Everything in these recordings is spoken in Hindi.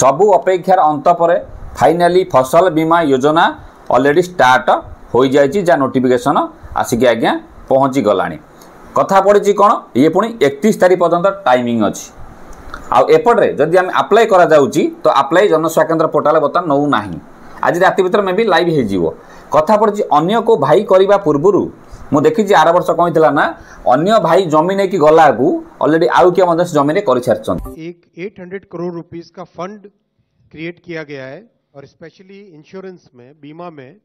सबू अपेक्षार अंत पर फाइनाली फसल बीमा योजना ऑलरेडी स्टार्ट हो जाए जा नोटिफिकेशन आसिक आज्ञा पहुँची गलानी कथा पड़ी कौन ये पुणी 31 तारीख पर्यंत टाइमिंग अच्छी आपटे जदि आम अप्लाई करा जाउची तो अप्लाई जनसेवा केन्द्र पोर्टाल बर्तमान नौ ना आज राति भर मे भी लाइव हो कथा पड़ी अन्य को भाई करने पूर्वर मुझे देखी आर वर्ष कौन थी ना अन्य भाई जमी नहीं गला को ऑलरेडी आउ किए जमीन कर सारी एक 800 करोड़ रुपीस का फंड क्रिएट किया गया है और स्पेशली इंश्योरेंस में बीमा में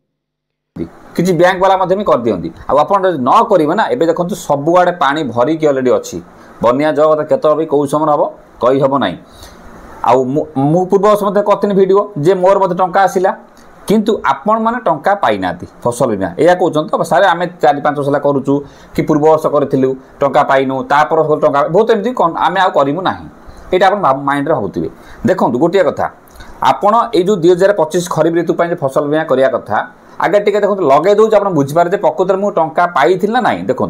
किसी बैंक वाला भी कर दियंती आप न करेंगे ना एबे देखो सब आड़े पानी भरिकी ऑलरेडी अच्छी बनिया जगत केत भी कौ समय हम कही हम ना आउ पूर्व वर्ष करनी वीडियो जे मोर मत टंका आसला किंतु आपण मैंने टंका पाई ना फसल बीमा या कहते सारे आम 4-5 साल करुचु कि पूर्व वर्ष करूँ टंका पाइनु तापर टंका बहुत एमती आम आउ करूँ ना यहाँ आप माइंड भावुवे देखो गोटे कथा आपण ये जो 2025 खरीफ ऋतु फसल बीमा करने कथा आगे टे देखो लगे दूँ आप बुझिपारे प्रकृत में टंका पाई ना ना देखो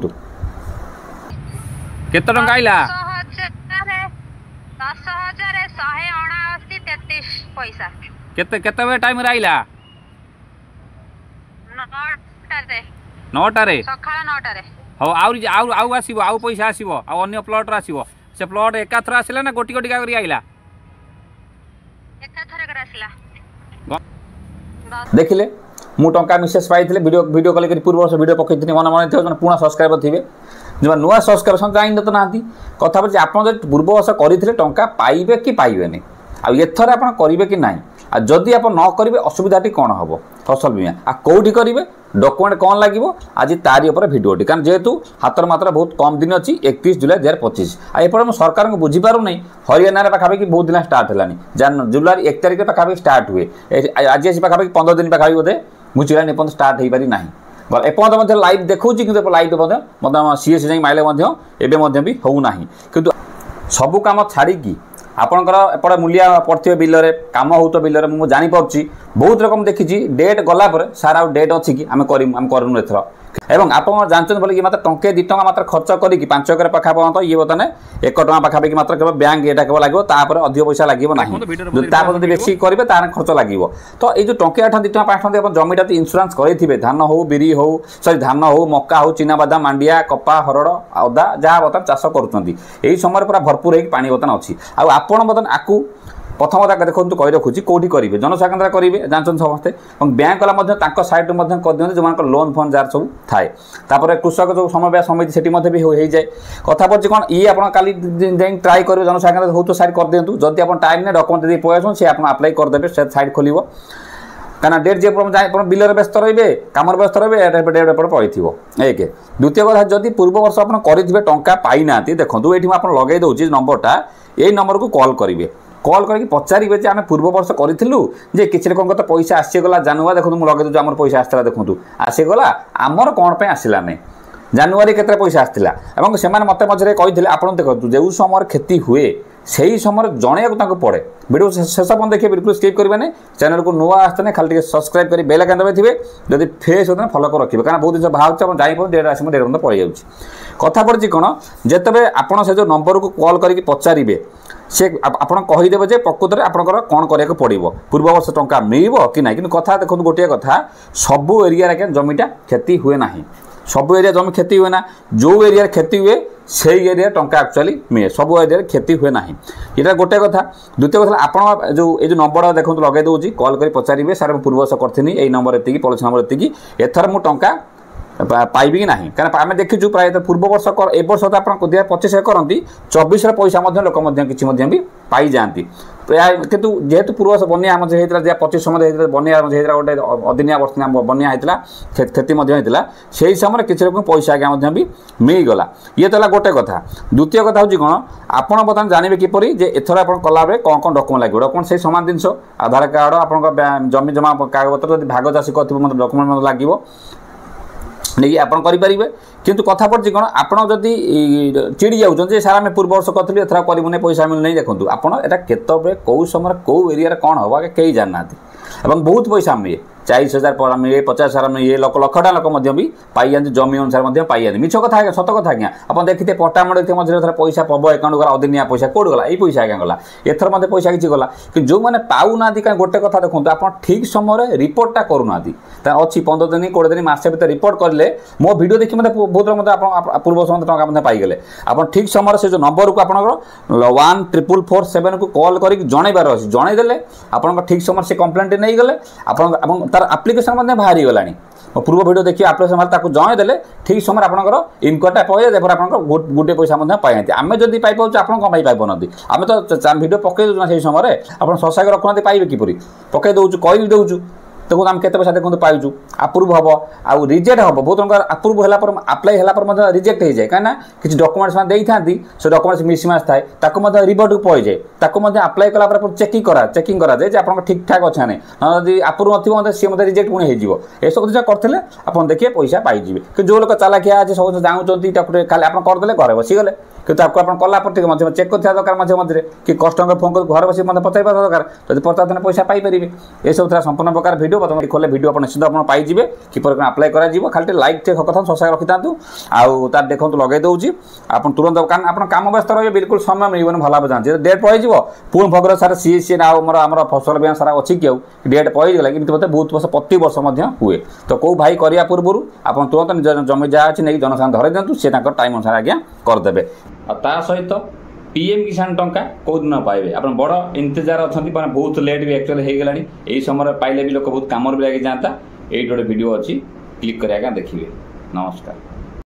केते टंका आइला 10,179 केते टाइम आइला 9 हाँ आउ आसो आउ पैसा आसो आउ अन्य प्लट आसो से प्लट एकाथर आसला ना गोटी गोटी कर आइला देखिले मु टंका मिसेस पाई वीडियो कॉल कर पूर्व वर्ष वीडियो पकई मन मन थे पुणा सब्सक्राइबर थे जो नुआ सब्सक्राइबर जान तो ना कथा पड़ी आप पूर्व वर्ष करते टंका पाइबे कि पाइबेनि आथर आप करेंगे कि ना जदि आप न करेंगे असुविधाटी कौन हम फसल बीमा आ कौटी करेंगे डॉक्यूमेंट कौन लगे आज तारी उपर भिडियोटी कारण जेहेतु हाथर मात्रा बहुत कम दिन अच्छी 31 जुलाई 2025 आपर मुझे सरकार को बुझीपार नहीं हरियाणा पाखापाखि बहुत दिन स्टार्ट है जुलाई 1 तारीख पाखापाखि स्टार्ट हुए आज आसी पाखापाखि 15 दिन पाखापाखि बोधे बुझीला एपर्त स्टार्ट हो पारि ना एपर्त लाइव देखा कि लाइव मतलब सीएस जाए माइले एवं भी होना कि सबू कम छाड़ी आपणकर एपटे मूलिया पड़े बिलरे कम हो तो बिलरे मुझे जानीपार बहुत रकम देखी डेट गला सार आउ डेट अच्छी कि आम करूँ एथर एवं आप जानते बोले कि मात्र टंके 2 टंका मात्र खर्च करी 5 एकर पाखा पर्यंत ये बर्तमान 1 टंका पाखापाखि मात्र केवल बैंक ये केवल लगे अधिक पैसा लगे ना बेसी करेंगे तार खर्च लगे तो ये जो टंके 8 2 टंका 5 टंका जमीटा तो इंश्योरेंस करेंगे धान हो बिरी हो सरी धान हो मक्का हो चिनाबादाम मांडिया कपा हरड़ अदा जहाँ बर्तमान चाष कर समय पूरा भरपूर होगी पानी बर्तमान अच्छी आपड़ बर्तमान आपको प्रथम देखो कही रखुच्छी कौटी करेंगे जनसेवा केन्द्र करेंगे जानते समस्ते और बैंक वाला सैड कर दिखते जो लोन फोन जार सब थाए कृषक जो समवाय समिति से भी हो जाए कथा पड़ी कौन ये आप ट्राए करेंगे जनसेवा केन्द्र हो तो सैड कर दिखाँ जदि आप टाइम ने डॉक्यूमेंट दे पलि सी आप अप्लाई करदे से सैड खोल कहीं डेट जे बिलर व्यस्त रे कम व्यस्त रे डेट पड़े एक द्वितीय कथा जदि पूर्व वर्ष आप करेंगे टंका पाई ना देखो ये लगे दूसरी नंबरटा यही नंबर को कॉल करेंगे कॉल करके पचारे आम पूर्व वर्ष करूँ जे किसी लोक तो पैसा आसीगला जानुआ देखो मुझे लगे दूसरी आम पैसा आसला देखो आसीगला आमर कौन पे आसला नहीं जानुआरी केते पैसा आसला से मत मझे कही आप देखो जो समय क्षति हुए से ही समय जनवाक पड़े वीडियो शेष पर्यटन देखिए बिल्कुल स्किप करेंगे चैनल को नुआ आसते खाली सब्सक्राइब कर बेल आइकन दबाई थे जब फेस होते फॉलो कर रखिए कारण बहुत जिन बाहर जाइए डेट आस डेट बंद पड़ जाऊँगी कथा पड़ी कौन जिते आप से जो नंबर को कॉल करके पचारे से आपड़ कहीदेवे जे प्रकृत में आपंकर कौन कराया पड़ो पूर्व वर्ष टंका मिल कि ना कि कथा देखो गोटे कथा सबू एरिया जमीटा क्षति हुए ना सब एरिया जमी क्षति हुए ना जो एरिया क्षति हुए से एरिया टंका एक्चुअली मिले सब एरिया क्षति हुए ना यहाँ गोटे कथा द्वितीय कथा आप जो ये नंबर देखो लगे दूसरी कॉल कर पचारे सारे पूर्व वर्ष करी यही नंबर एति पॉलिसी नंबर एति एथर मु टंका पाइबी कि ना कारण आम देखीचु प्राय पूर्व वर्ष ए वर्ष तो आप 2025 करती 24 पैसा लोक किसी भी पाई जाती प्राय कितु जेहेतु पूर्व वर्ष बनिया होता 25 समय बनिया गोटे अदिनिया बनिया होता क्षति होता से समय किसी लोक पैसा आज्ञा भी मिलगला ये तो गोटे कथा द्वितीय कथा हूँ कौन आपड़ बर्तमान जानवे किपर जे एथर आप कलाबे कौन कौन डॉक्यूमेंट लगे डॉक्यूमेंट से सामान जिन आधार कार्ड आप जमी जमा कागजपत्र भाग चाषी कर डॉक्यूमेंट लगे नहीं आप करेंगे किंतु कथा पड़ी कौन आपड़ जदि चिड़ी जाऊँ सारा आम पूर्व वर्ष करूँ एथर करूँ पैसा मिलना देखो आपड़ एटा केत कौ समय कौ एरिया कौन हम कई जानना बहुत पैसा मिले 40,000 मिले 50,000 मिले लक्ष टा लोक भी पाई जाती जमी अनुसार पाई जाती मिछ कथा आज्ञा सत कथा आज्ञा आप देखिए पट्टा मड़े मझे पैसा पब अकाउंट गला अदिनिया पैसा कौट गला ये पैसा आज्ञा गला एथर मत पैसा किसी गला कि जो मैंने पाऊना कहीं गोटे कथा देखो आप ठीक समय रिपोर्टा करूना अच्छी 15 दिन 20 दिन मसे भर रिपोर्ट करें मो वीडियो देखिए मतलब बहुत मतलब पूर्व समय टाँग पाईगले आप ठीक समय से जो नंबर को आप 14447 को कॉल कर जनइबार अच्छे जनईदे आप ठीक समय से कंप्लेंट नहीं गले आप तार आप्लिकेसन बाहरी गला पूर्व वीडियो देखिए आप्लिकेसन ताको जनईदे ठीक समय आपंकर इनकमटा पाए आप गोटे पैसा पाई आम जब पाइपाच आप पाइबना आम तो वीडियो पकई दूना से समय आप ससाग रखुना पाइबे किपरि पकई दौचु कही दौचु देखो आम के पैसा देखो पाइचु अप्रूव हम आउ रिजेक्ट हम बहुत लोग अप्रूव है अप्लाई है रिजेक्ट हो जाए कहीं किसी डॉक्यूमेंट्स से डॉक्यूमेंट्स मिसमैच थाए रिवर्ट को पड़ जाए अप्लाई कला चेकिंग करा जाए आप ठीक ठाक अच्छा नहीं ना अप्रूव न सी रिजेक्ट पुणी हो सब चीज करते आप देखिए पैसा पाइबे कि जो लोग चालाकिया अच्छे सब जानते खाली आप करदे घर बसीगले कि आपको आप कला मध्य चेक कर दरकार मध्य मध्य कि कस्टमर फोन कर घर बस मतलब पचार दरकार जब पचार पैसा पाइपर ये सब संपूर्ण प्रकार वीडियो बर्तमान खोले वीडियो आप निश्चित आप पाइबे किपर अप्लाई कर खाली लाइक टे कथा ससा रखी था आउ तार देखो लगे दूसरी आप तुरंत कारण आप कम व्यस्त रही बिल्कुल समय मिलने भल भाव जानते डेट पड़े पुणी भगर सारा सीएससी आम फसल बीमा सारा अच्छी कि डेट पड़ेगा कि मतलब बहुत वर्ष प्रति वर्ष हुए तो कौ भाई करने पूर्व आप तुरंत निज जमी जहाँ अच्छी नहीं जनसाधारण धरे दिंतु सी टाइम अनुसार आज्ञा करदे और सहित पीएम किसान टंका कौ दिन पाइबे आप बड़ इंतजार अच्छा बहुत लेट भी एक्चुअली हो गला यही समय पाइले भी लोग बहुत कम भी लगे जाता ये गोटे वीडियो अच्छी क्लिक कर देखिए नमस्कार।